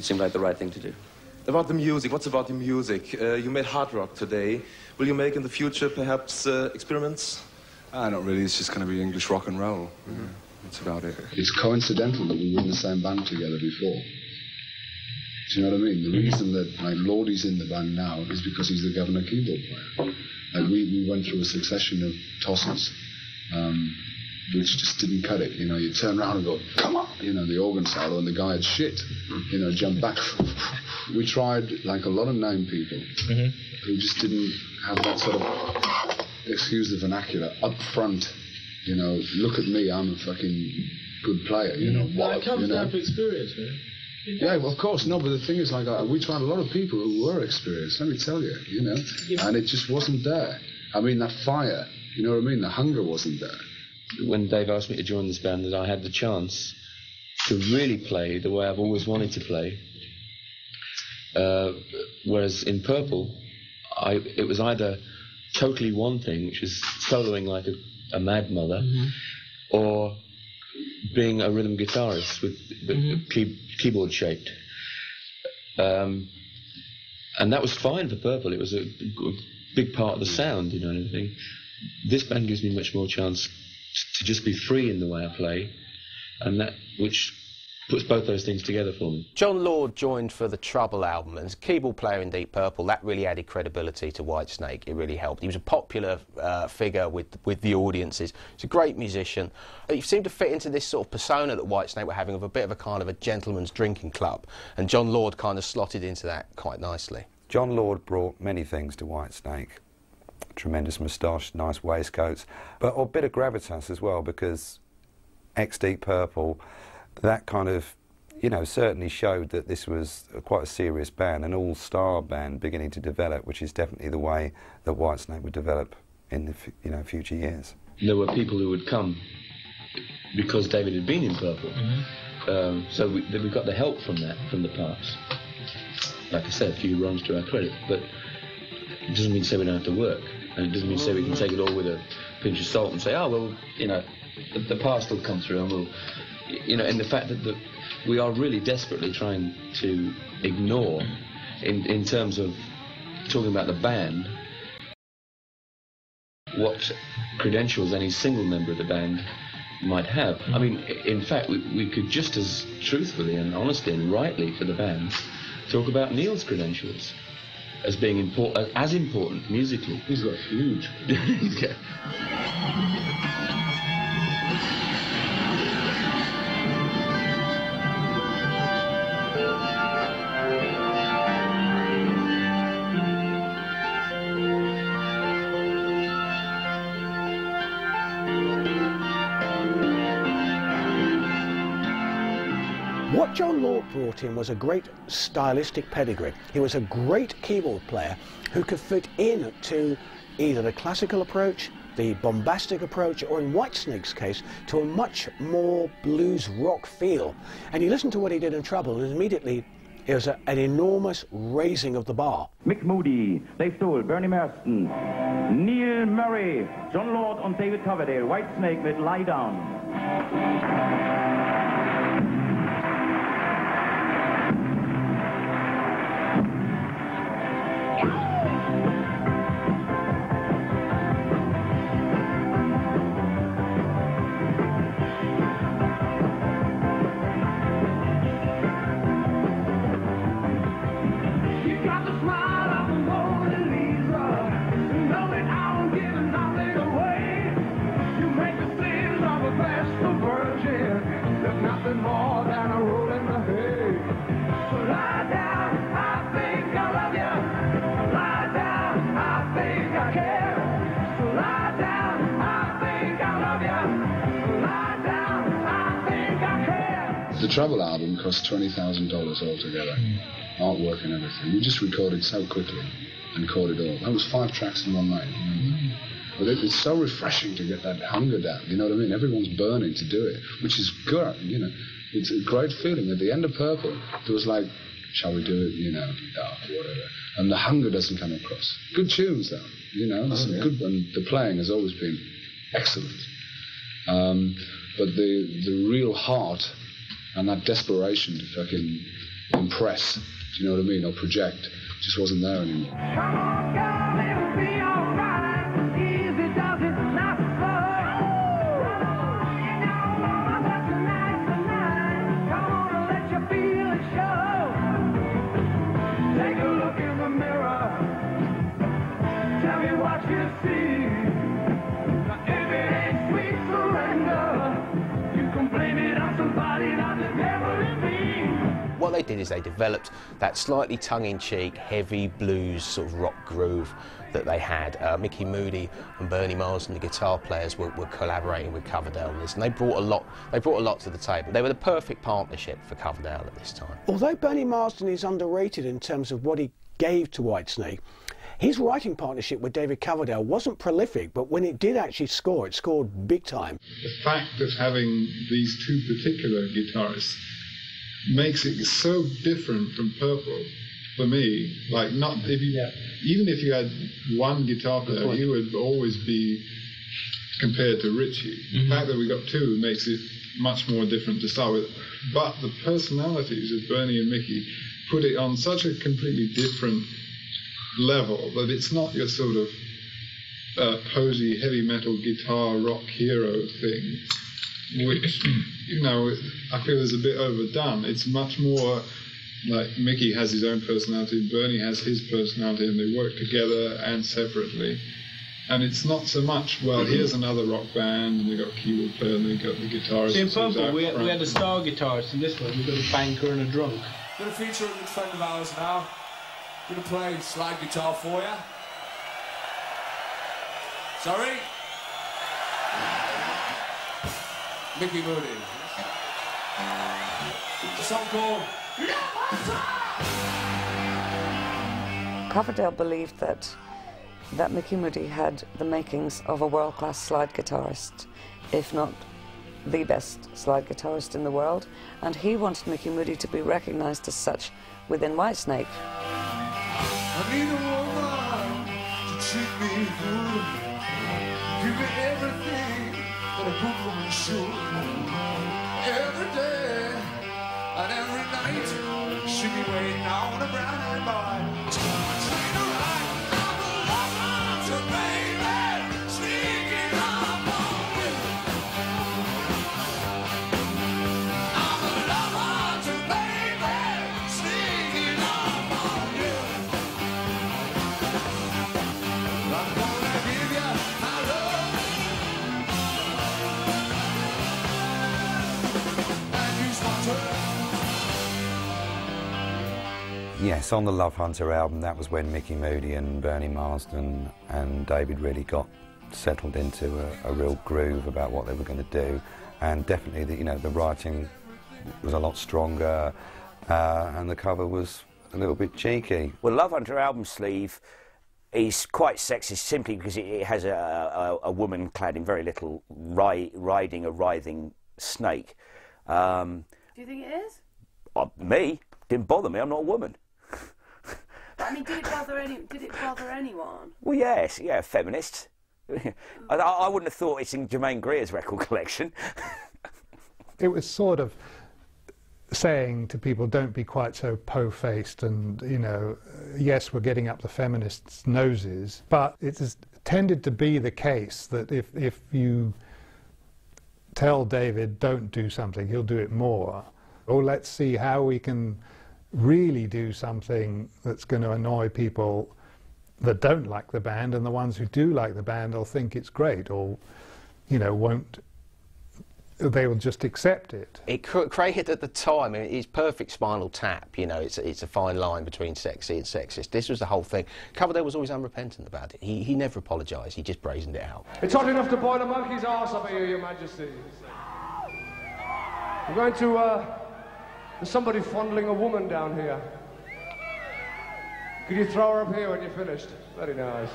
it seemed like the right thing to do. About the music, what's about the music? You made hard rock today. Will you make in the future perhaps experiments? Not really, it's just going to be English rock and roll. Mm-hmm. That's about it. It's coincidental that we were in the same band together before. Do you know what I mean? The reason that Lordy's in the band now is because he's the Governor keyboard player. We went through a succession of tosses, which just didn't cut it. You know, you turn around and go, come on! You know, the organ solo, and the guy had shit. You know, jump back. We tried, like a lot of name people, who just didn't have that sort of, excuse the vernacular, up front. You know, look at me, I'm a fucking good player, you know. Well, it comes down to experience, man. Yeah, well, of course, no, but the thing is, like, we tried a lot of people who were experienced, let me tell you, you know, and it just wasn't there. I mean, that fire, you know what I mean, the hunger wasn't there. When Dave asked me to join this band, that I had the chance to really play the way I've always wanted to play. Whereas in Purple, it was either totally one thing, which is soloing like a mad mother, or being a rhythm guitarist with keyboard shaped. And that was fine for Purple. It was a big part of the sound, you know, and everything. This band gives me much more chance to just be free in the way I play, and that which puts both those things together for me. John Lord joined for the Trouble album, and as a keyboard player in Deep Purple, that really added credibility to Whitesnake. It really helped. He was a popular figure with the audiences. He's a great musician. He seemed to fit into this sort of persona that Whitesnake were having of a bit of a kind of a gentleman's drinking club, and John Lord kind of slotted into that quite nicely. John Lord brought many things to Whitesnake. Tremendous moustache, nice waistcoats, but a bit of gravitas as well, because ex-Deep Purple, that kind of, you know, certainly showed that this was quite a serious band, an all-star band beginning to develop, which is definitely the way that Whitesnake would develop in the future years. There were people who would come because David had been in Purple, so we got the help from that, from the past. Like I said, a few runs to our credit, but it doesn't mean to say we don't have to work, and it doesn't mean to say we can take it all with a pinch of salt and say, oh, well, you know, the past will come through and we'll, you know, and the fact that we are really desperately trying to ignore, in terms of talking about the band, what credentials any single member of the band might have. I mean, in fact, we could just as truthfully and honestly and rightly for the band talk about Neil's credentials as being as important musically. He's got huge. Yeah. What John Lord brought in was a great stylistic pedigree. He was a great keyboard player who could fit in to either the classical approach, the bombastic approach, or in Whitesnake's case, to a much more blues rock feel. And you listen to what he did in Trouble, and immediately it was an enormous raising of the bar. Mick Moody, Dave Stoll, Bernie Marston, Neil Murray, John Lord und David Coverdale, Whitesnake mit Lie Down. The Trouble album cost $20,000 altogether, artwork and everything. We just recorded so quickly and caught it all. That was 5 tracks in one night, remember? But it's so refreshing to get that hunger down, you know what I mean? Everyone's burning to do it, which is good, you know. It's a great feeling. At the end of Purple, there was like, shall we do it, you know, whatever. And the hunger doesn't come across. Good tunes, though, you know. There's some good, and the playing has always been excellent. But the real heart and that desperation to fucking impress, do you know what I mean, or project. It just wasn't there anymore. Come on, girl, it'll be alright. Easy does it, not slow. You know, but tonight's the night. Come on and let your feelings show. Take a look in the mirror. Tell me what you see. Now, if it ain't sweet surrender, you can blame it on somebody, not the devil in me. What they did is they developed that slightly tongue-in-cheek, heavy blues sort of rock groove that they had. Mickey Moody and Bernie Marsden, the guitar players, were collaborating with Coverdale on this, and they brought a lot to the table. They were the perfect partnership for Coverdale at this time. Although Bernie Marsden is underrated in terms of what he gave to Whitesnake, his writing partnership with David Coverdale wasn't prolific, but when it did actually score, it scored big time. The fact of having these two particular guitarists makes it so different from Purple for me. Like, not if you, even if you had one guitar player, you would always be compared to Ritchie. The fact that we got two makes it much more different to start with. But the personalities of Bernie and Mickey put it on such a completely different level that it's not your sort of posy heavy metal guitar rock hero thing, which, you know, I feel is a bit overdone. It's much more like Mickey has his own personality, Bernie has his personality, and they work together and separately. And it's not so much, well, here's another rock band, and they got a keyboard player, and they got the guitarist. See, in Purple, we had a star guitarist. In this one, we've got a banker and a drunk. Going to feature a good friend of ours now. Going to play slide guitar for you. Sorry? Mickey Moody. It's a song called Coverdale believed that Mickey Moody had the makings of a world-class slide guitarist, if not the best slide guitarist in the world, and he wanted Mickey Moody to be recognized as such within Whitesnake. I need a woman to treat me good, give me everything that a good woman should. Every day and every night, she be waiting on a brown-eyed boy. Treat her right, I'm a lover to baby, sneaking up on you. I'm a lover to baby, sneaking up on you. I'm gonna give you my love, and use my turn. Yes, on the Love Hunter album, that was when Mickey Moody and Bernie Marsden and David really got settled into a real groove about what they were going to do, and definitely the writing was a lot stronger, and the cover was a little bit cheeky. Well, Love Hunter album sleeve is quite sexist simply because it has a woman clad in very little riding a writhing snake. Do you think it is? Me? Didn't bother me, I'm not a woman. I mean, did it bother anyone? Well, yes, yeah, feminist. I wouldn't have thought it's in Jermaine Greer's record collection. It was sort of saying to people, don't be quite so po-faced, and, you know, yes, we're getting up the feminists' noses, but it has tended to be the case that if you tell David, don't do something, he'll do it more. Or let's see how we can really do something that's going to annoy people that don't like the band, and the ones who do like the band will think it's great, or, you know, they will just accept it. It created at the time, it's perfect Spinal Tap, you know, it's a fine line between sexy and sexist. This was the whole thing. Coverdale was always unrepentant about it. He never apologised, he just brazened it out. It's hot enough to boil a monkey's arse up here, Your Majesty. We're going to, there's somebody fondling a woman down here. Could you throw her up here when you're finished? Very nice.